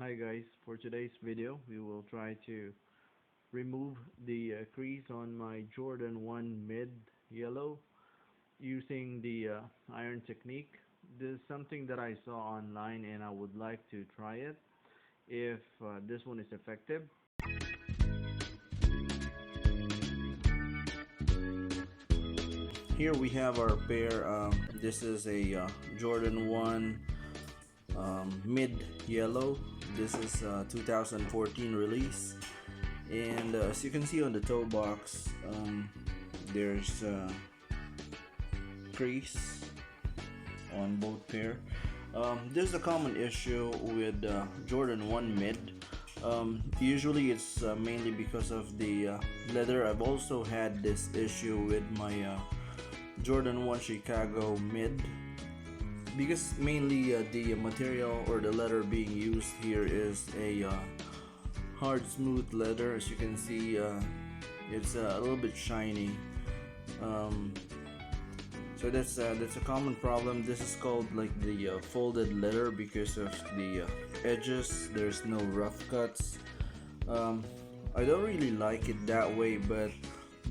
Hi guys, for today's video we will try to remove the crease on my Jordan 1 mid yellow using the iron technique. This is something that I saw online and I would like to try it if this one is effective. Here we have our pair. This is a Jordan 1 mid yellow. This is 2014 release, and as you can see on the toe box, there's crease on both pair. There's a common issue with Jordan 1 mid. Usually it's mainly because of the leather. I've also had this issue with my Jordan 1 Chicago mid, because mainly the material or the leather being used here is a hard smooth leather. As you can see, it's a little bit shiny, so that's a common problem. This is called like the folded leather because of the edges. There's no rough cuts. I don't really like it that way, but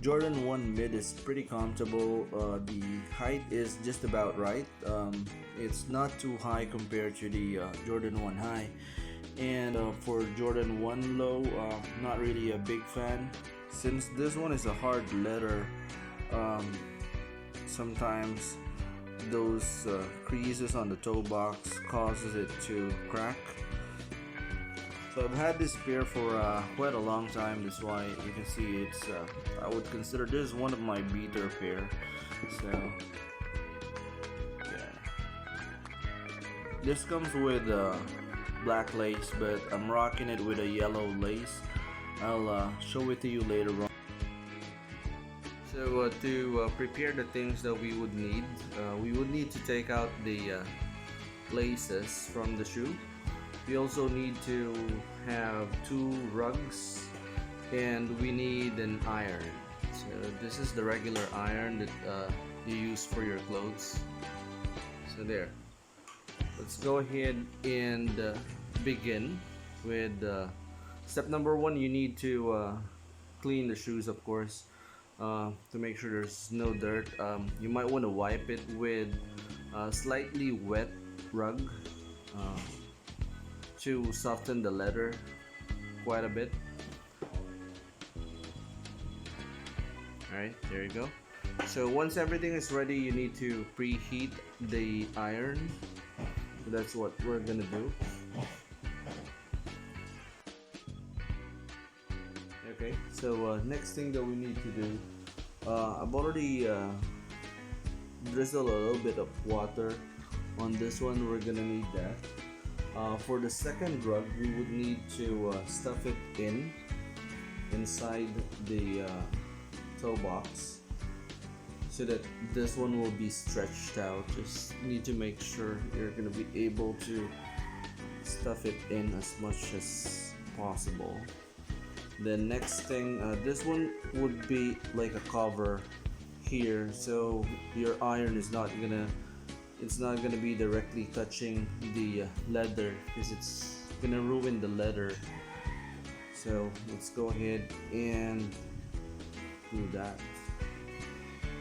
Jordan 1 mid is pretty comfortable. The height is just about right. It's not too high compared to the Jordan 1 high, and for Jordan 1 low, not really a big fan. Since this one is a hard leather, sometimes those creases on the toe box causes it to crack. So I've had this pair for quite a long time. That's why you can see it's I would consider this one of my beater pair. So yeah, this comes with black lace, but I'm rocking it with a yellow lace. I'll show it to you later on. So to prepare the things that we would need to take out the laces from the shoe. We also need to have 2 rugs, and we need an iron. So this is the regular iron that you use for your clothes. So there. Let's go ahead and begin with step number 1. You need to clean the shoes, of course, to make sure there's no dirt. You might want to wipe it with a slightly wet rug to soften the leather quite a bit. Alright, there you go. So once everything is ready, you need to preheat the iron. So that's what we're gonna do. Okay, so next thing that we need to do, I've already drizzled a little bit of water on this one. We're gonna need that. For the second rug, we would need to stuff it inside the toe box so that this one will be stretched out. Just need to make sure you're going to be able to stuff it in as much as possible. The next thing, this one would be like a cover here, so your iron is not gonna be directly touching the leather, because it's gonna ruin the leather. So let's go ahead and do that,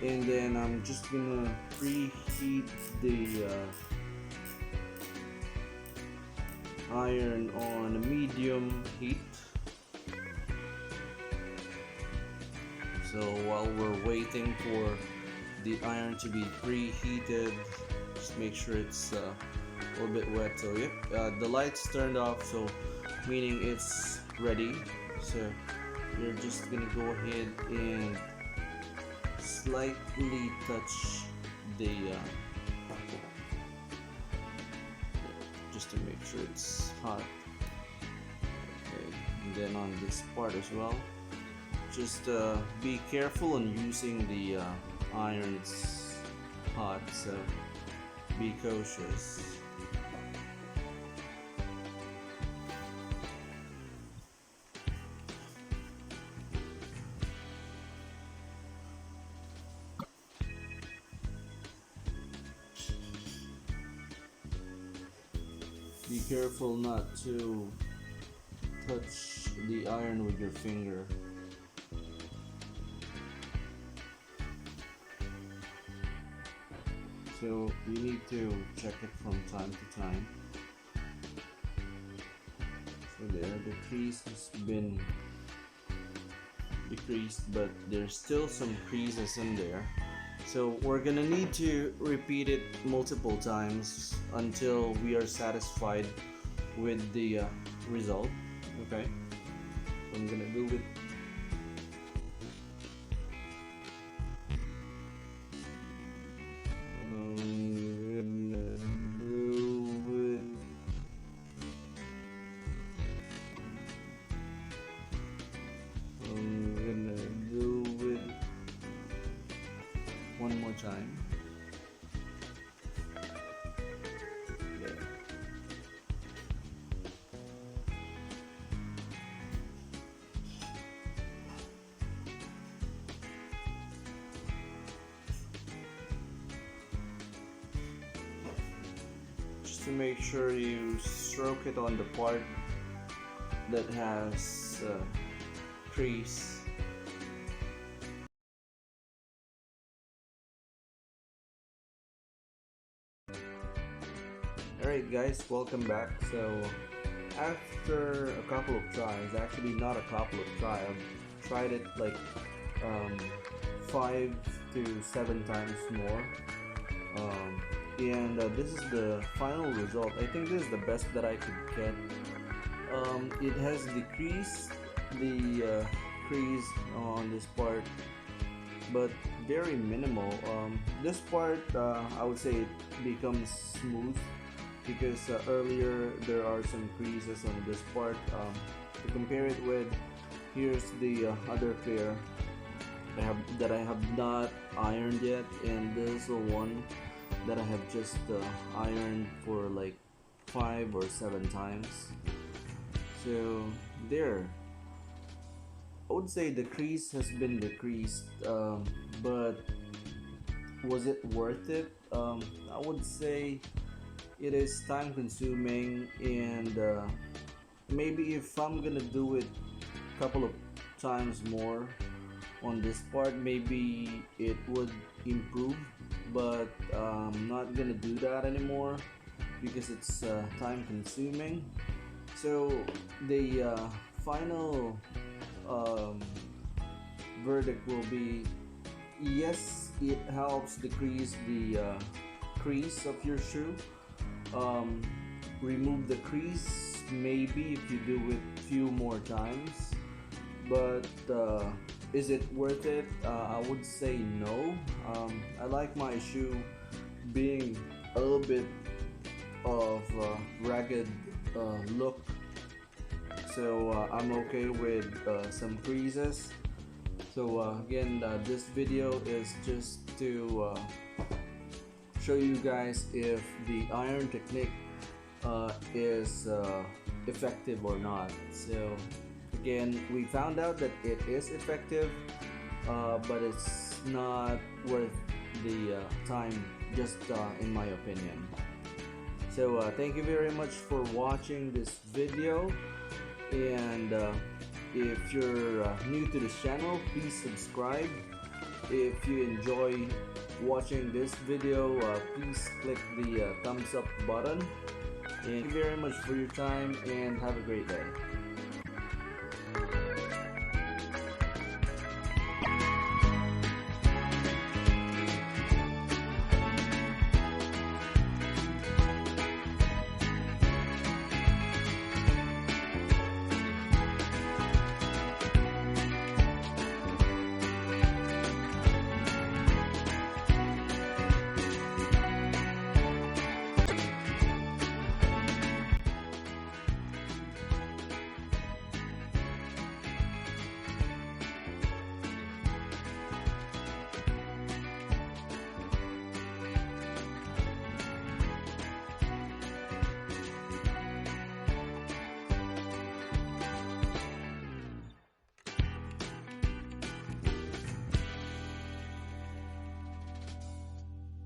and then I'm just gonna preheat the iron on a medium heat. So while we're waiting for the iron to be preheated, just make sure it's a little bit wet. So yep, the lights turned off, so meaning it's ready. So you're just gonna go ahead and slightly touch the just to make sure it's hot. Okay, and then on this part as well, just be careful on using the iron. It's hot, so be cautious. Be be careful not to touch the iron with your finger. So you need to check it from time to time. So there, the crease has been decreased, but there's still some creases in there. So we're gonna need to repeat it multiple times until we are satisfied with the result. Okay, so I'm gonna do it. One more time. There. Just to make sure you stroke it on the part that has crease. Alright guys, welcome back. So after a couple of tries, actually not a couple of tries, I've tried it like 5 to 7 times more, and this is the final result. I think this is the best that I could get. It has decreased the crease on this part, but very minimal. This part, I would say it becomes smooth because earlier there are some creases on this part. To compare it with, here's the other pair that I have not ironed yet, and this is the one that I have just ironed for like 5 or 7 times. So there, I would say the crease has been decreased, but was it worth it? I would say it is time consuming, and maybe if I'm gonna do it a couple of times more on this part, maybe it would improve, but I'm not gonna do that anymore because it's time consuming. So the final verdict will be yes, it helps decrease the crease of your shoe. Remove the crease maybe if you do it few more times, but is it worth it? I would say no. I like my shoe being a little bit of ragged look, so I'm okay with some creases. So again, this video is just to show you guys if the iron technique is effective or not. So again, we found out that it is effective, but it's not worth the time, just in my opinion. So thank you very much for watching this video, and if you're new to this channel, please subscribe. If you enjoy watching this video, please click the thumbs up button. And thank you very much for your time, and have a great day.